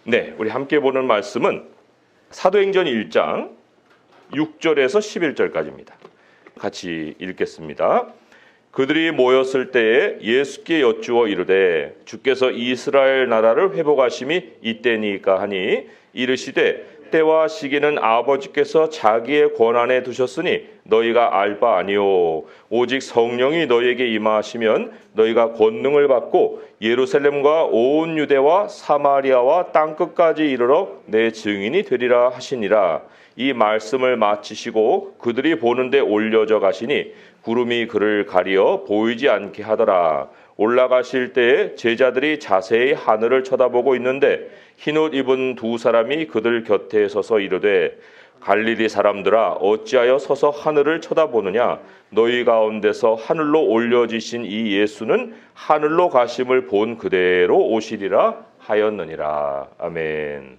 네, 우리 함께 보는 말씀은 사도행전 1장 6절에서 11절까지입니다. 같이 읽겠습니다. 그들이 모였을 때에 예수께 여쭈어 이르되 주께서 이스라엘 나라를 회복하심이 이때니까 하니 이르시되 때와 시기는 아버지께서 자기의 권한에 두셨으니 너희가 알 바 아니요 오직 성령이 너희에게 임하시면 너희가 권능을 받고 예루살렘과 온 유대와 사마리아와 땅끝까지 이르러 내 증인이 되리라 하시니라. 이 말씀을 마치시고 그들이 보는데 올려져 가시니 구름이 그를 가리어 보이지 않게 하더라. 올라가실 때에 제자들이 자세히 하늘을 쳐다보고 있는데 흰옷 입은 두 사람이 그들 곁에 서서 이르되 갈릴리 사람들아 어찌하여 서서 하늘을 쳐다보느냐 너희 가운데서 하늘로 올려지신 이 예수는 하늘로 가심을 본 그대로 오시리라 하였느니라. 아멘.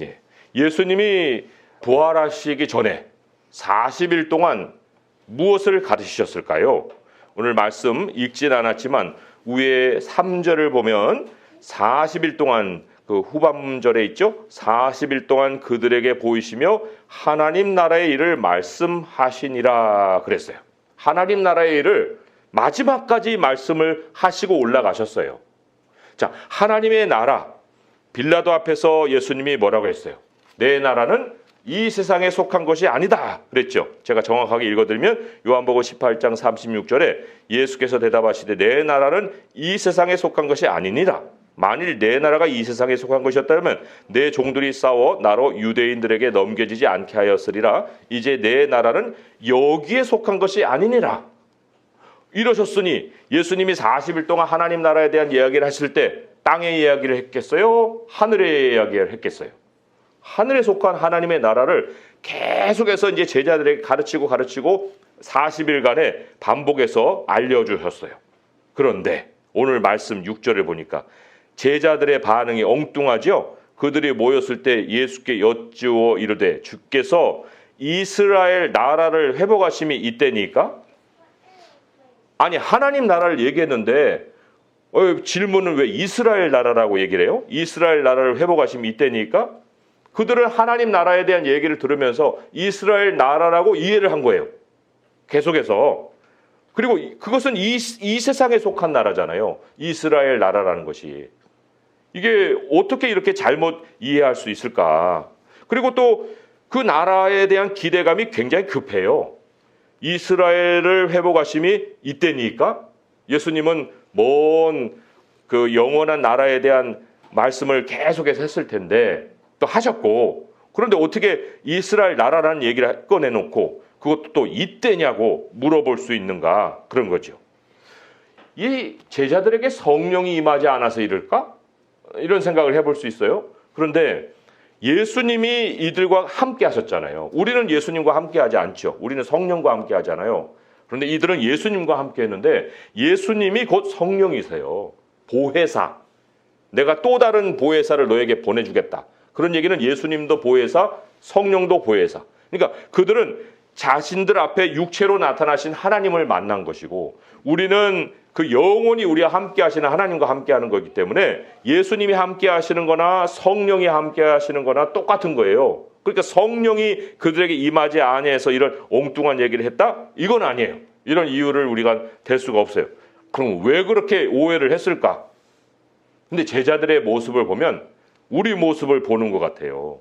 예. 예수님이 부활하시기 전에 40일 동안 무엇을 가르치셨을까요? 오늘 말씀 읽진 않았지만 위에 3절을 보면 40일 동안 그 후반절에 있죠. 40일 동안 그들에게 보이시며 하나님 나라의 일을 말씀하시니라 그랬어요. 하나님 나라의 일을 마지막까지 말씀을 하시고 올라가셨어요. 자, 하나님의 나라, 빌라도 앞에서 예수님이 뭐라고 했어요? 내 나라는 이 세상에 속한 것이 아니다 그랬죠. 제가 정확하게 읽어드리면 요한복음 18장 36절에 예수께서 대답하시되 내 나라는 이 세상에 속한 것이 아니니라. 만일 내 나라가 이 세상에 속한 것이었다면 내 종들이 싸워 나로 유대인들에게 넘겨지지 않게 하였으리라. 이제 내 나라는 여기에 속한 것이 아니니라. 이러셨으니 예수님이 40일 동안 하나님 나라에 대한 이야기를 하실 때 땅의 이야기를 했겠어요? 하늘의 이야기를 했겠어요? 하늘에 속한 하나님의 나라를 계속해서 이제 제자들에게 가르치고 40일간에 반복해서 알려주셨어요. 그런데 오늘 말씀 6절을 보니까 제자들의 반응이 엉뚱하죠. 그들이 모였을 때 예수께 여쭈어 이르되 주께서 이스라엘 나라를 회복하심이 이때니까? 아니 하나님 나라를 얘기했는데 질문은 왜 이스라엘 나라라고 얘기를 해요? 이스라엘 나라를 회복하심이 이때니까? 그들은 하나님 나라에 대한 얘기를 들으면서 이스라엘 나라라고 이해를 한 거예요. 계속해서. 그리고 그것은 이 세상에 속한 나라잖아요. 이스라엘 나라라는 것이. 이게 어떻게 이렇게 잘못 이해할 수 있을까? 그리고 또 그 나라에 대한 기대감이 굉장히 급해요. 이스라엘을 회복하심이 이때니까? 예수님은 먼 그 영원한 나라에 대한 말씀을 계속해서 했을 텐데 또 하셨고, 그런데 어떻게 이스라엘 나라라는 얘기를 꺼내놓고 그것도 또 이때냐고 물어볼 수 있는가? 그런 거죠. 이 제자들에게 성령이 임하지 않아서 이럴까? 이런 생각을 해볼 수 있어요. 그런데 예수님이 이들과 함께 하셨잖아요. 우리는 예수님과 함께 하지 않죠. 우리는 성령과 함께 하잖아요. 그런데 이들은 예수님과 함께 했는데 예수님이 곧 성령이세요. 보혜사. 내가 또 다른 보혜사를 너에게 보내주겠다. 그런 얘기는 예수님도 보혜사, 성령도 보혜사. 그러니까 그들은 자신들 앞에 육체로 나타나신 하나님을 만난 것이고 우리는 그 영원히 우리와 함께 하시는 하나님과 함께 하는 거기 때문에 예수님이 함께 하시는 거나 성령이 함께 하시는 거나 똑같은 거예요. 그러니까 성령이 그들에게 임하지 아니해서 이런 엉뚱한 얘기를 했다? 이건 아니에요. 이런 이유를 우리가 댈 수가 없어요. 그럼 왜 그렇게 오해를 했을까? 근데 제자들의 모습을 보면 우리 모습을 보는 것 같아요.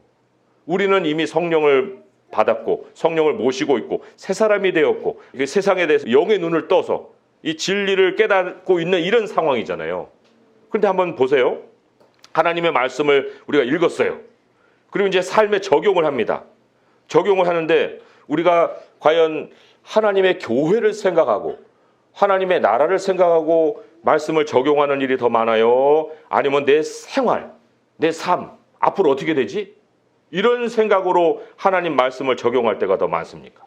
우리는 이미 성령을 받았고 성령을 모시고 있고 새 사람이 되었고 세상에 대해서 영의 눈을 떠서 이 진리를 깨닫고 있는 이런 상황이잖아요. 그런데 한번 보세요. 하나님의 말씀을 우리가 읽었어요. 그리고 이제 삶에 적용을 합니다. 적용을 하는데 우리가 과연 하나님의 교회를 생각하고 하나님의 나라를 생각하고 말씀을 적용하는 일이 더 많아요? 아니면 내 생활, 내 삶, 앞으로 어떻게 되지? 이런 생각으로 하나님 말씀을 적용할 때가 더 많습니까?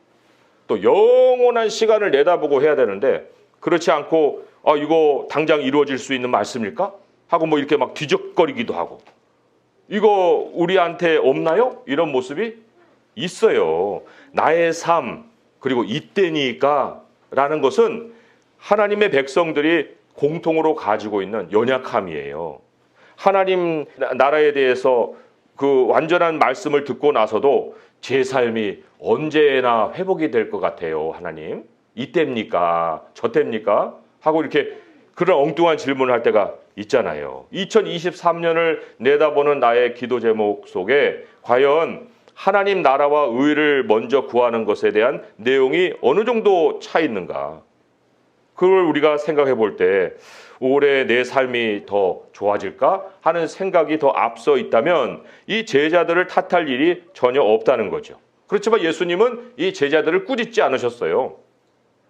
또 영원한 시간을 내다보고 해야 되는데 그렇지 않고 이거 당장 이루어질 수 있는 말씀일까? 하고 뭐 이렇게 막 뒤적거리기도 하고 이거 우리한테 없나요? 이런 모습이 있어요. 나의 삶 그리고 이때니까 라는 것은 하나님의 백성들이 공통으로 가지고 있는 연약함이에요. 하나님 나라에 대해서 그 완전한 말씀을 듣고 나서도 제 삶이 언제나 회복이 될 것 같아요. 하나님, 이때입니까? 저때입니까? 하고 이렇게 그런 엉뚱한 질문을 할 때가 있잖아요. 2023년을 내다보는 나의 기도 제목 속에 과연 하나님 나라와 의를 먼저 구하는 것에 대한 내용이 어느 정도 차 있는가? 그걸 우리가 생각해 볼 때 올해 내 삶이 더 좋아질까 하는 생각이 더 앞서 있다면 이 제자들을 탓할 일이 전혀 없다는 거죠. 그렇지만 예수님은 이 제자들을 꾸짖지 않으셨어요.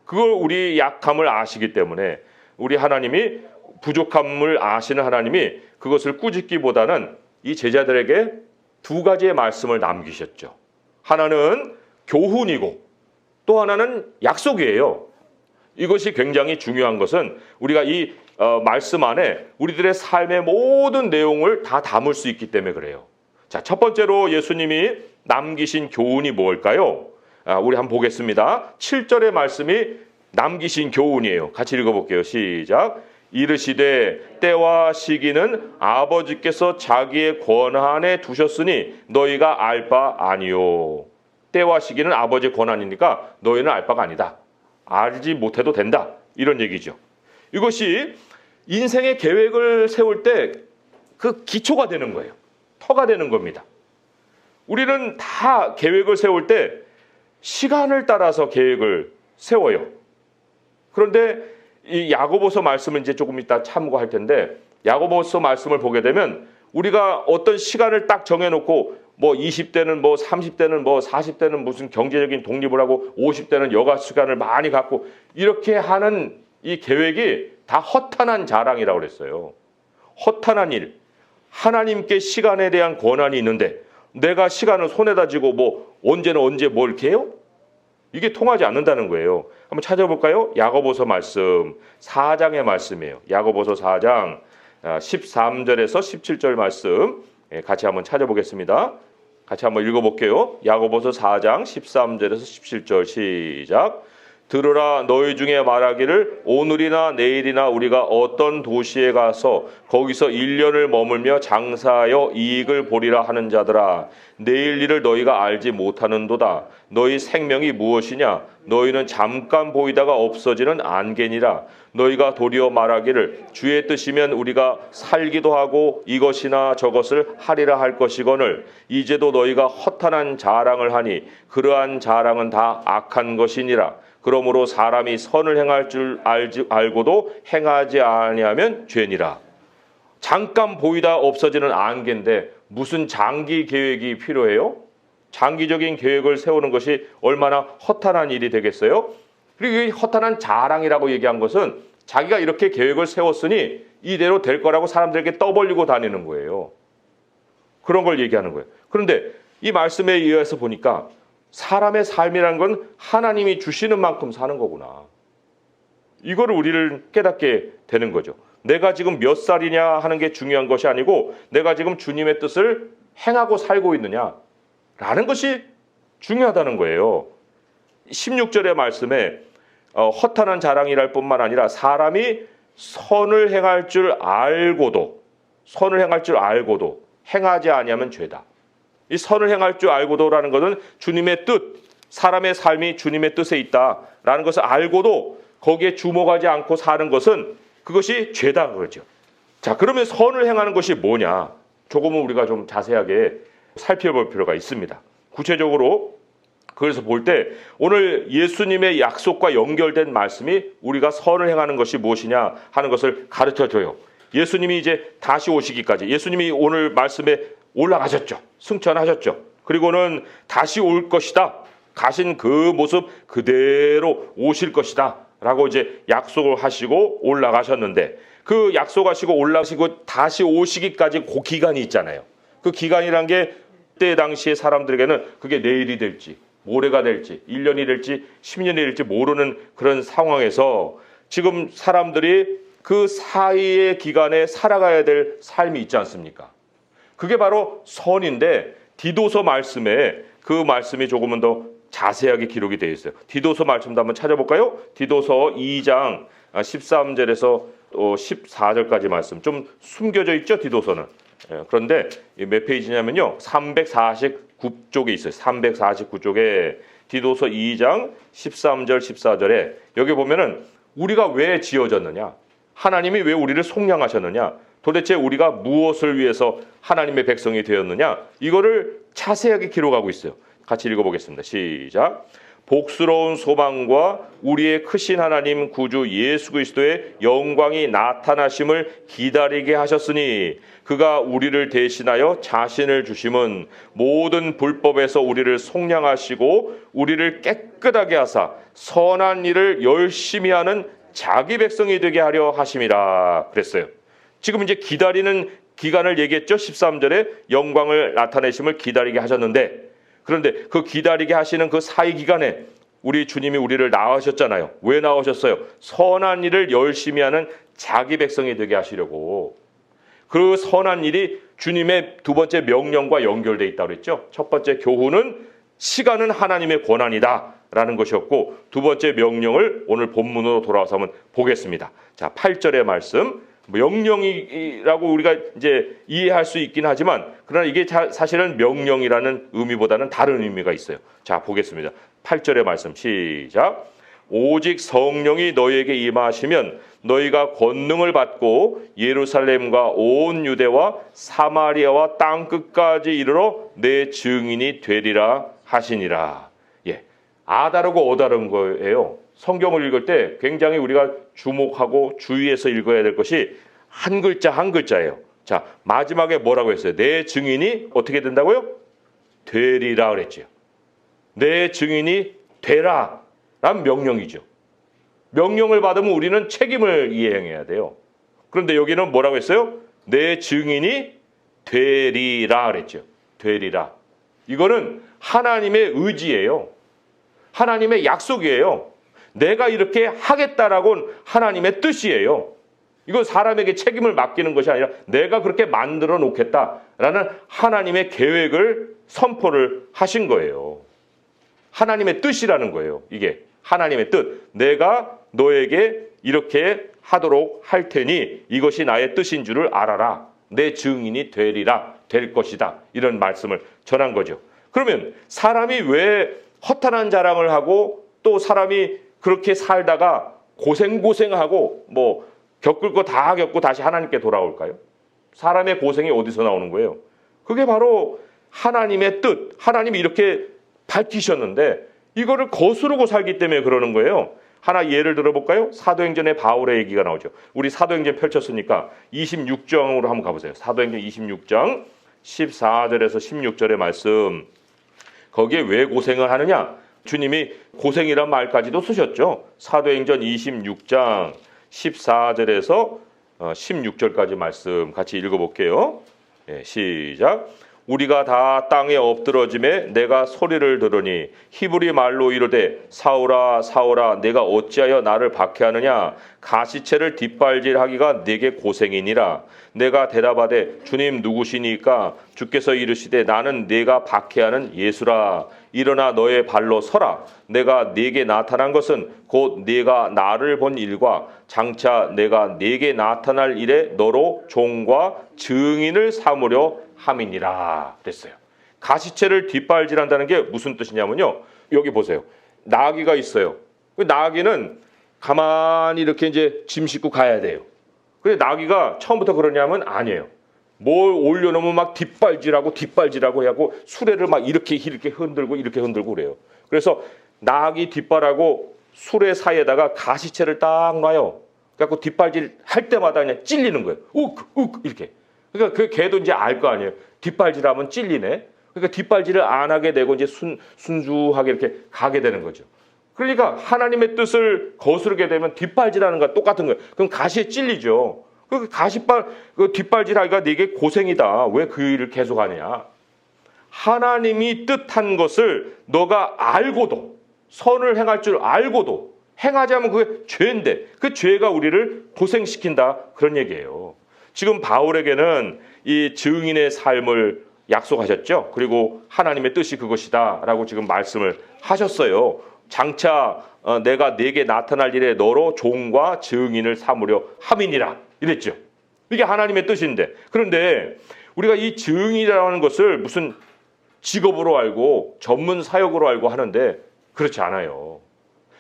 그걸 우리 약함을 아시기 때문에 우리 하나님이 부족함을 아시는 하나님이 그것을 꾸짖기보다는 이 제자들에게 두 가지의 말씀을 남기셨죠. 하나는 교훈이고 또 하나는 약속이에요. 이것이 굉장히 중요한 것은 우리가 이 말씀 안에 우리들의 삶의 모든 내용을 다 담을 수 있기 때문에 그래요. 자, 첫 번째로 예수님이 남기신 교훈이 뭘까요? 우리 한번 보겠습니다. 7절의 말씀이 남기신 교훈이에요. 같이 읽어볼게요. 시작. 이르시되 때와 시기는 아버지께서 자기의 권한에 두셨으니 너희가 알 바 아니요. 때와 시기는 아버지의 권한이니까 너희는 알 바가 아니다. 알지 못해도 된다. 이런 얘기죠. 이것이 인생의 계획을 세울 때 그 기초가 되는 거예요. 터가 되는 겁니다. 우리는 다 계획을 세울 때 시간을 따라서 계획을 세워요. 그런데 이 야고보서 말씀을 이제 조금 이따 참고할 텐데 야고보서 말씀을 보게 되면 우리가 어떤 시간을 딱 정해놓고 뭐 20대는 뭐 30대는 뭐 40대는 무슨 경제적인 독립을 하고 50대는 여가 시간을 많이 갖고 이렇게 하는 이 계획이 다 허탄한 자랑이라고 그랬어요. 허탄한 일. 하나님께 시간에 대한 권한이 있는데 내가 시간을 손에다 쥐고 뭐 언제는 언제 뭘 이렇게 해요? 이게 통하지 않는다는 거예요. 한번 찾아볼까요? 야고보서 말씀 4장의 말씀이에요. 야고보서 4장 13절에서 17절 말씀 같이 한번 찾아보겠습니다. 같이 한번 읽어볼게요. 야고보서 4장 13절에서 17절 시작. 들으라 너희 중에 말하기를 오늘이나 내일이나 우리가 어떤 도시에 가서 거기서 1년을 머물며 장사하여 이익을 보리라 하는 자들아 내일 일을 너희가 알지 못하는도다. 너희 생명이 무엇이냐? 너희는 잠깐 보이다가 없어지는 안개니라. 너희가 도리어 말하기를 주의 뜻이면 우리가 살기도 하고 이것이나 저것을 하리라 할 것이거늘 이제도 너희가 허탄한 자랑을 하니 그러한 자랑은 다 악한 것이니라. 그러므로 사람이 선을 행할 줄 알고도 행하지 아니하면 죄니라. 잠깐 보이다 없어지는 안개인데 무슨 장기 계획이 필요해요? 장기적인 계획을 세우는 것이 얼마나 허탄한 일이 되겠어요? 그리고 이 허탄한 자랑이라고 얘기한 것은 자기가 이렇게 계획을 세웠으니 이대로 될 거라고 사람들에게 떠벌리고 다니는 거예요. 그런 걸 얘기하는 거예요. 그런데 이 말씀에 의해서 보니까 사람의 삶이라는 건 하나님이 주시는 만큼 사는 거구나. 이거를 우리를 깨닫게 되는 거죠. 내가 지금 몇 살이냐 하는 게 중요한 것이 아니고 내가 지금 주님의 뜻을 행하고 살고 있느냐라는 것이 중요하다는 거예요. 16절의 말씀에 허탄한 자랑이랄 뿐만 아니라 사람이 선을 행할 줄 알고도 행하지 아니하면 죄다. 이 선을 행할 줄 알고도라는 것은 주님의 뜻, 사람의 삶이 주님의 뜻에 있다라는 것을 알고도 거기에 주목하지 않고 사는 것은 그것이 죄다 그러죠. 자, 그러면 선을 행하는 것이 뭐냐? 조금은 우리가 좀 자세하게 살펴볼 필요가 있습니다. 구체적으로 그래서 볼 때 오늘 예수님의 약속과 연결된 말씀이 우리가 선을 행하는 것이 무엇이냐 하는 것을 가르쳐줘요. 예수님이 이제 다시 오시기까지 예수님이 오늘 말씀에 올라가셨죠. 승천하셨죠. 그리고는 다시 올 것이다. 가신 그 모습 그대로 오실 것이다. 라고 이제 약속을 하시고 올라가셨는데 그 약속하시고 올라가시고 다시 오시기까지 그 기간이 있잖아요. 그 기간이란 게 그때 당시에 사람들에게는 그게 내일이 될지 모레가 될지 1년이 될지 10년이 될지 모르는 그런 상황에서 지금 사람들이 그 사이의 기간에 살아가야 될 삶이 있지 않습니까? 그게 바로 선인데 디도서 말씀에 그 말씀이 조금은 더 자세하게 기록이 되어 있어요. 디도서 말씀도 한번 찾아볼까요? 디도서 2장 13절에서 또 14절까지 말씀 좀 숨겨져 있죠, 디도서는. 그런데 몇 페이지냐면요, 349쪽에 있어요. 349쪽에 디도서 2장 13절 14절에 여기 보면은 우리가 왜 지어졌느냐, 하나님이 왜 우리를 속량하셨느냐, 도대체 우리가 무엇을 위해서 하나님의 백성이 되었느냐, 이거를 자세하게 기록하고 있어요. 같이 읽어보겠습니다. 시작. 복스러운 소망과 우리의 크신 하나님 구주 예수 그리스도의 영광이 나타나심을 기다리게 하셨으니 그가 우리를 대신하여 자신을 주심은 모든 불법에서 우리를 속량하시고 우리를 깨끗하게 하사 선한 일을 열심히 하는 자기 백성이 되게 하려 하심이라 그랬어요. 지금 이제 기다리는 기간을 얘기했죠. 13절에 영광을 나타내심을 기다리게 하셨는데, 그런데 그 기다리게 하시는 그 사이 기간에 우리 주님이 우리를 낳으셨잖아요. 왜 낳으셨어요? 선한 일을 열심히 하는 자기 백성이 되게 하시려고. 그 선한 일이 주님의 두 번째 명령과 연결되어 있다고 그랬죠. 첫 번째 교훈은 시간은 하나님의 권한이다 라는 것이었고, 두 번째 명령을 오늘 본문으로 돌아와서 한번 보겠습니다. 자, 8절의 말씀. 명령이라고 우리가 이제 이해할 수 있긴 하지만, 그러나 이게 사실은 명령이라는 의미보다는 다른 의미가 있어요. 자, 보겠습니다. 8절의 말씀 시작. 오직 성령이 너희에게 임하시면 너희가 권능을 받고 예루살렘과 온 유대와 사마리아와 땅 끝까지 이르러 내 증인이 되리라 하시니라. 예, 아다르고 어다른 거예요. 성경을 읽을 때 굉장히 우리가 주목하고 주의해서 읽어야 될 것이 한 글자 한 글자예요. 자, 마지막에 뭐라고 했어요? 내 증인이 어떻게 된다고요? 되리라 그랬죠. 내 증인이 되라 라는 명령이죠. 명령을 받으면 우리는 책임을 이행해야 돼요. 그런데 여기는 뭐라고 했어요? 내 증인이 되리라 그랬죠. 되리라. 이거는 하나님의 의지예요. 하나님의 약속이에요. 내가 이렇게 하겠다라고는 하나님의 뜻이에요. 이건 사람에게 책임을 맡기는 것이 아니라 내가 그렇게 만들어 놓겠다라는 하나님의 계획을 선포를 하신 거예요. 하나님의 뜻이라는 거예요. 이게 하나님의 뜻. 내가 너에게 이렇게 하도록 할 테니 이것이 나의 뜻인 줄을 알아라. 내 증인이 되리라. 될 것이다. 이런 말씀을 전한 거죠. 그러면 사람이 왜 허탄한 자랑을 하고 또 사람이 그렇게 살다가 고생하고 뭐 겪을 거 다 겪고 다시 하나님께 돌아올까요? 사람의 고생이 어디서 나오는 거예요? 그게 바로 하나님의 뜻. 하나님이 이렇게 밝히셨는데 이거를 거스르고 살기 때문에 그러는 거예요. 하나 예를 들어볼까요? 사도행전의 바울의 얘기가 나오죠. 우리 사도행전 펼쳤으니까 26장으로 한번 가보세요. 사도행전 26장 14절에서 16절의 말씀. 거기에 왜 고생을 하느냐? 주님이 고생이란 말까지도 쓰셨죠. 사도행전 26장 14절에서 16절까지 말씀 같이 읽어볼게요. 시작. 우리가 다 땅에 엎드러짐에 내가 소리를 들으니 히브리 말로 이르되 사울아 사울아 내가 어찌하여 나를 박해하느냐. 가시체를 뒷발질하기가 내게 고생이니라. 내가 대답하되 주님 누구시니까? 주께서 이르시되 나는 네가 박해하는 예수라. 일어나 너의 발로 서라. 내가 네게 나타난 것은 곧 네가 나를 본 일과 장차 내가 네게 나타날 일에 너로 종과 증인을 삼으려 함이니라 그랬어요. 가시체를 뒷발질한다는 게 무슨 뜻이냐면요. 여기 보세요. 나귀가 있어요. 그 나귀는 가만히 이렇게 이제 짐 싣고 가야 돼요. 근데 나귀가 처음부터 그러냐면 아니에요. 뭘 올려놓으면 막 뒷발질하고 하고 수레를 막 이렇게 흔들고 그래요. 그래서 나귀 뒷발하고 수레 사이에다가 가시체를 딱 놔요. 그래갖고 뒷발질 할 때마다 그냥 찔리는 거예요. 욱 이렇게. 그러니까 그 개도 이제 알 거 아니에요. 뒷발질하면 찔리네. 그러니까 뒷발질을 안 하게 되고 이제 순수하게 이렇게 가게 되는 거죠. 그러니까 하나님의 뜻을 거스르게 되면 뒷발질하는 거랑 똑같은 거예요. 그럼 가시에 찔리죠. 그 뒷발질하기가 네게 고생이다. 왜 그 일을 계속하느냐? 하나님이 뜻한 것을 너가 알고도 선을 행할 줄 알고도 행하지 않으면 그게 죄인데 그 죄가 우리를 고생시킨다 그런 얘기예요. 지금 바울에게는 이 증인의 삶을 약속하셨죠. 그리고 하나님의 뜻이 그것이다 라고 지금 말씀을 하셨어요. 장차 내가 네게 나타날 일에 너로 종과 증인을 삼으려 함이니라 이랬죠. 이게 하나님의 뜻인데, 그런데 우리가 이 증인이라는 것을 무슨 직업으로 알고 전문 사역으로 알고 하는데 그렇지 않아요.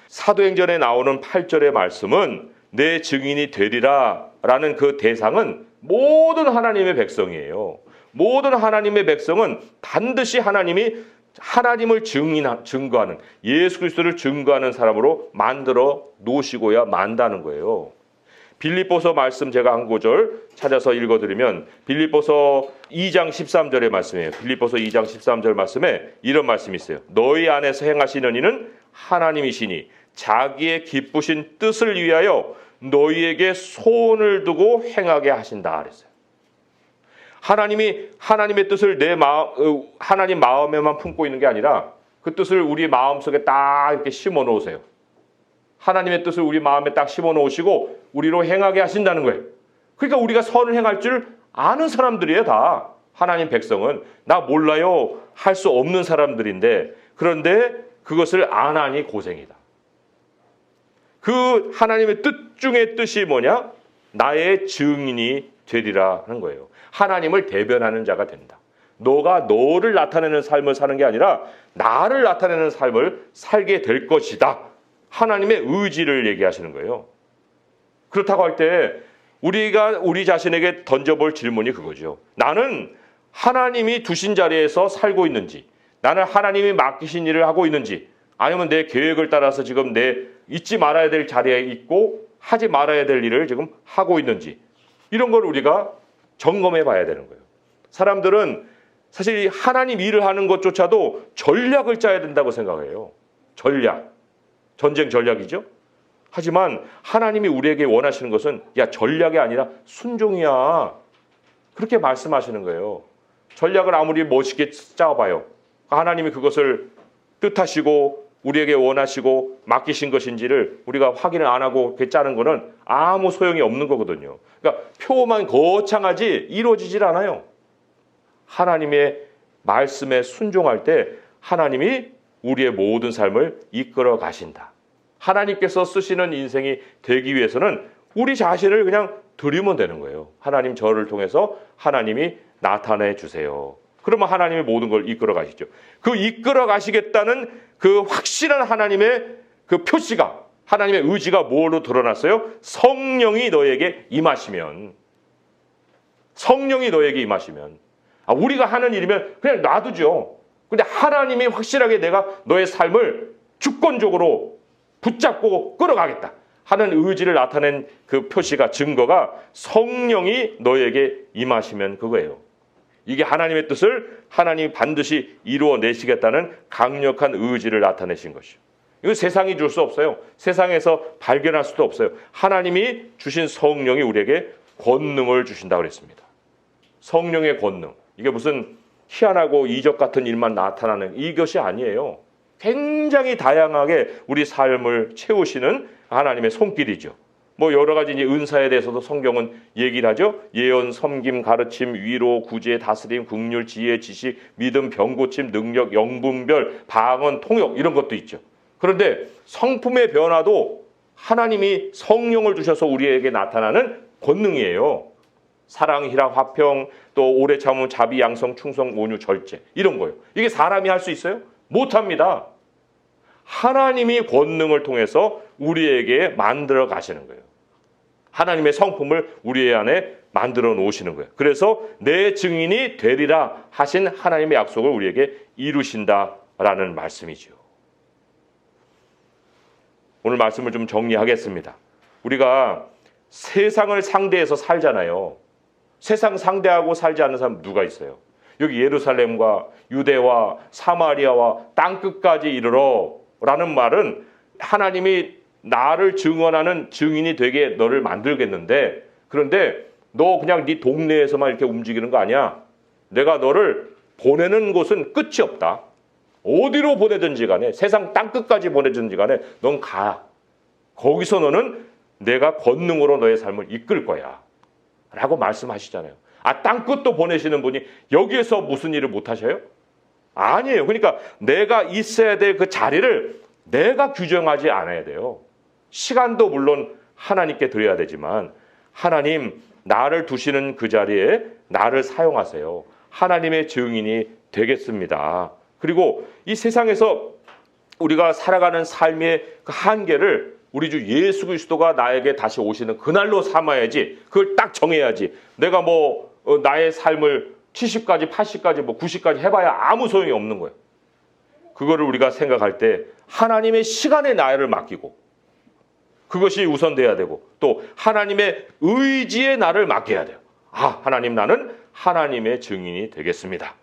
사도행전에 나오는 8절의 말씀은 내 증인이 되리라 라는 그 대상은 모든 하나님의 백성이에요. 모든 하나님의 백성은 반드시 하나님을 증거하는, 예수 그리스도를 증거하는 사람으로 만들어 놓으시고야 만다는 거예요. 빌립보서 말씀 제가 한 구절 찾아서 읽어드리면 빌립보서 2장 13절의 말씀이에요. 빌립보서 2장 13절 말씀에 이런 말씀이 있어요. 너희 안에서 행하시는 이는 하나님이시니 자기의 기쁘신 뜻을 위하여 너희에게 소원을 두고 행하게 하신다 그랬어요. 하나님의 뜻을 하나님 마음에만 품고 있는 게 아니라 그 뜻을 우리 마음속에 딱 이렇게 심어 놓으세요. 하나님의 뜻을 우리 마음에 딱 심어 놓으시고 우리로 행하게 하신다는 거예요. 그러니까 우리가 선을 행할 줄 아는 사람들이에요, 다. 하나님 백성은. 나 몰라요 할 수 없는 사람들인데, 그런데 그것을 안 하니 고생이다. 그 하나님의 뜻 중에 뜻이 뭐냐? 나의 증인이 되리라 하는 거예요. 하나님을 대변하는 자가 된다. 너가 너를 나타내는 삶을 사는 게 아니라 나를 나타내는 삶을 살게 될 것이다. 하나님의 의지를 얘기하시는 거예요. 그렇다고 할 때 우리가 우리 자신에게 던져볼 질문이 그거죠. 나는 하나님이 두신 자리에서 살고 있는지, 나는 하나님이 맡기신 일을 하고 있는지, 아니면 내 계획을 따라서 지금 내 잊지 말아야 될 자리에 있고 하지 말아야 될 일을 지금 하고 있는지, 이런 걸 우리가 점검해 봐야 되는 거예요. 사람들은 사실 하나님 일을 하는 것조차도 전략을 짜야 된다고 생각해요. 전쟁 전략이죠. 하지만 하나님이 우리에게 원하시는 것은 전략이 아니라 순종이야. 그렇게 말씀하시는 거예요. 전략을 아무리 멋있게 짜봐요. 하나님이 그것을 뜻하시고 우리에게 원하시고 맡기신 것인지를 우리가 확인을 안 하고 이렇게 짜는 거는 아무 소용이 없는 거거든요. 그러니까 표만 거창하지 이루어지질 않아요. 하나님의 말씀에 순종할 때 하나님이 우리의 모든 삶을 이끌어 가신다. 하나님께서 쓰시는 인생이 되기 위해서는 우리 자신을 그냥 드리면 되는 거예요. 하나님 저를 통해서 하나님이 나타내 주세요. 그러면 하나님이 모든 걸 이끌어 가시죠. 그 이끌어 가시겠다는 그 확실한 하나님의 그 표시가, 하나님의 의지가 뭘로 드러났어요? 성령이 너에게 임하시면. 우리가 하는 일이면 그냥 놔두죠. 근데 하나님이 확실하게 내가 너의 삶을 주권적으로 붙잡고 끌어가겠다 하는 의지를 나타낸 그 표시가, 증거가 성령이 너에게 임하시면 그거예요. 이게 하나님의 뜻을 하나님이 반드시 이루어내시겠다는 강력한 의지를 나타내신 것이죠. 이거 세상이 줄 수 없어요. 세상에서 발견할 수도 없어요. 하나님이 주신 성령이 우리에게 권능을 주신다고 그랬습니다. 성령의 권능. 이게 무슨 희한하고 이적 같은 일만 나타나는 이것이 아니에요. 굉장히 다양하게 우리 삶을 채우시는 하나님의 손길이죠. 여러 가지 이제 은사에 대해서도 성경은 얘기를 하죠. 예언, 섬김, 가르침, 위로, 구제, 다스림, 긍휼, 지혜, 지식, 믿음, 병고침, 능력, 영분별, 방언, 통역 이런 것도 있죠. 그런데 성품의 변화도 하나님이 성령을 주셔서 우리에게 나타나는 권능이에요. 사랑, 희락, 화평, 또 오래 참음, 자비, 양성, 충성, 온유, 절제 이런 거예요. 이게 사람이 할 수 있어요? 못합니다. 하나님이 권능을 통해서 우리에게 만들어 가시는 거예요. 하나님의 성품을 우리 안에 만들어 놓으시는 거예요. 그래서 내 증인이 되리라 하신 하나님의 약속을 우리에게 이루신다라는 말씀이죠. 오늘 말씀을 좀 정리하겠습니다. 우리가 세상을 상대해서 살잖아요. 세상 상대하고 살지 않는 사람 누가 있어요? 여기 예루살렘과 유대와 사마리아와 땅끝까지 이르러 라는 말은 하나님이 나를 증언하는 증인이 되게 너를 만들겠는데, 그런데 너 그냥 네 동네에서만 이렇게 움직이는 거 아니야. 내가 너를 보내는 곳은 끝이 없다. 어디로 보내든지 간에, 세상 땅끝까지 보내든지 간에 넌 가. 거기서 너는 내가 권능으로 너의 삶을 이끌 거야 라고 말씀하시잖아요. 땅끝도 보내시는 분이 여기에서 무슨 일을 못 하셔요? 아니에요. 그러니까 내가 있어야 될 그 자리를 내가 규정하지 않아야 돼요. 시간도 물론 하나님께 드려야 되지만 하나님 나를 두시는 그 자리에 나를 사용하세요. 하나님의 증인이 되겠습니다. 그리고 이 세상에서 우리가 살아가는 삶의 그 한계를 우리 주 예수 그리스도가 나에게 다시 오시는 그날로 삼아야지. 그걸 딱 정해야지. 내가 나의 삶을 70까지 80까지 90까지 해봐야 아무 소용이 없는 거예요. 그거를 우리가 생각할 때 하나님의 시간에 나를 맡기고 그것이 우선돼야 되고 또 하나님의 의지에 나를 맡겨야 돼요. 하나님 나는 하나님의 증인이 되겠습니다.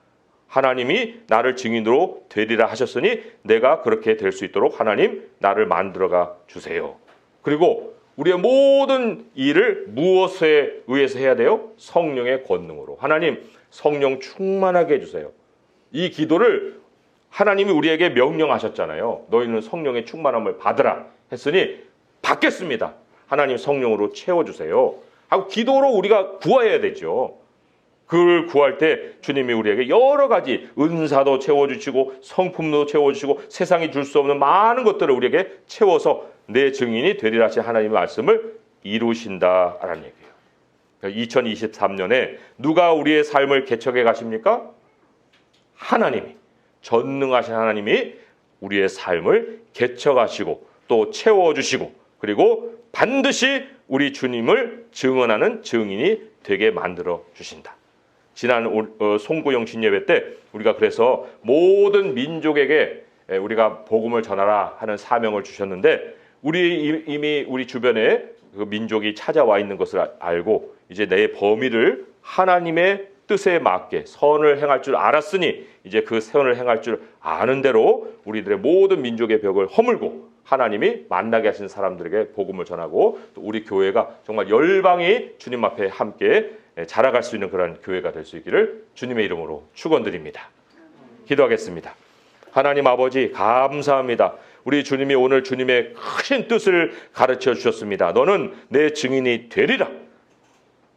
하나님이 나를 증인으로 되리라 하셨으니 내가 그렇게 될 수 있도록 하나님 나를 만들어가 주세요. 그리고 우리의 모든 일을 무엇에 의해서 해야 돼요? 성령의 권능으로. 하나님 성령 충만하게 해주세요. 이 기도를 하나님이 우리에게 명령하셨잖아요. 너희는 성령의 충만함을 받으라 했으니 받겠습니다. 하나님 성령으로 채워주세요 하고 기도로 우리가 구해야 되죠. 그걸 구할 때 주님이 우리에게 여러 가지 은사도 채워주시고 성품도 채워주시고 세상이 줄 수 없는 많은 것들을 우리에게 채워서 내 증인이 되리라 하신 하나님의 말씀을 이루신다라는 얘기예요. 2023년에 누가 우리의 삶을 개척해 가십니까? 하나님이, 전능하신 하나님이 우리의 삶을 개척하시고 또 채워주시고 그리고 반드시 우리 주님을 증언하는 증인이 되게 만들어 주신다. 지난 송구영 신예배 때 우리가 그래서 모든 민족에게 우리가 복음을 전하라 하는 사명을 주셨는데 이미 우리 주변에 그 민족이 찾아와 있는 것을 알고 이제 내 범위를 하나님의 뜻에 맞게 선을 행할 줄 알았으니 이제 그 선을 행할 줄 아는 대로 우리들의 모든 민족의 벽을 허물고 하나님이 만나게 하신 사람들에게 복음을 전하고 또 우리 교회가 정말 열방이 주님 앞에 함께 자라갈 수 있는 그런 교회가 될 수 있기를 주님의 이름으로 축원드립니다. 기도하겠습니다. 하나님 아버지 감사합니다. 우리 주님이 오늘 주님의 크신 뜻을 가르쳐 주셨습니다. 너는 내 증인이 되리라.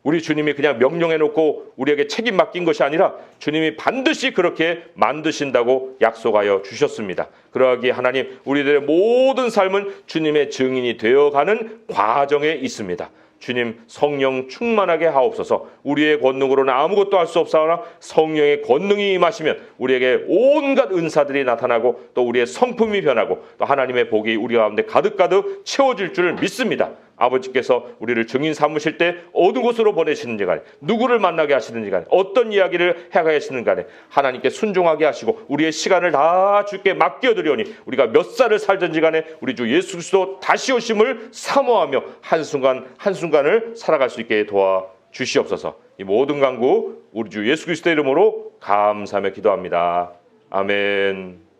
우리 주님이 그냥 명령해놓고 우리에게 책임 맡긴 것이 아니라 주님이 반드시 그렇게 만드신다고 약속하여 주셨습니다. 그러하기에 하나님 우리들의 모든 삶은 주님의 증인이 되어가는 과정에 있습니다. 주님 성령 충만하게 하옵소서. 우리의 권능으로는 아무것도 할 수 없사오나 성령의 권능이 임하시면 우리에게 온갖 은사들이 나타나고 또 우리의 성품이 변하고 또 하나님의 복이 우리 가운데 가득가득 채워질 줄 믿습니다. 아버지께서 우리를 증인 삼으실 때 어느 곳으로 보내시는지 간에 누구를 만나게 하시는지 간에 어떤 이야기를 해가 하시는 간에 하나님께 순종하게 하시고 우리의 시간을 다 주께 맡겨드리오니 우리가 몇 살을 살든지 간에 우리 주 예수 그리스도 다시 오심을 사모하며 한순간 한순간을 살아갈 수 있게 도와주시옵소서. 이 모든 간구 우리 주 예수 그리스도의 이름으로 감사하며 기도합니다. 아멘.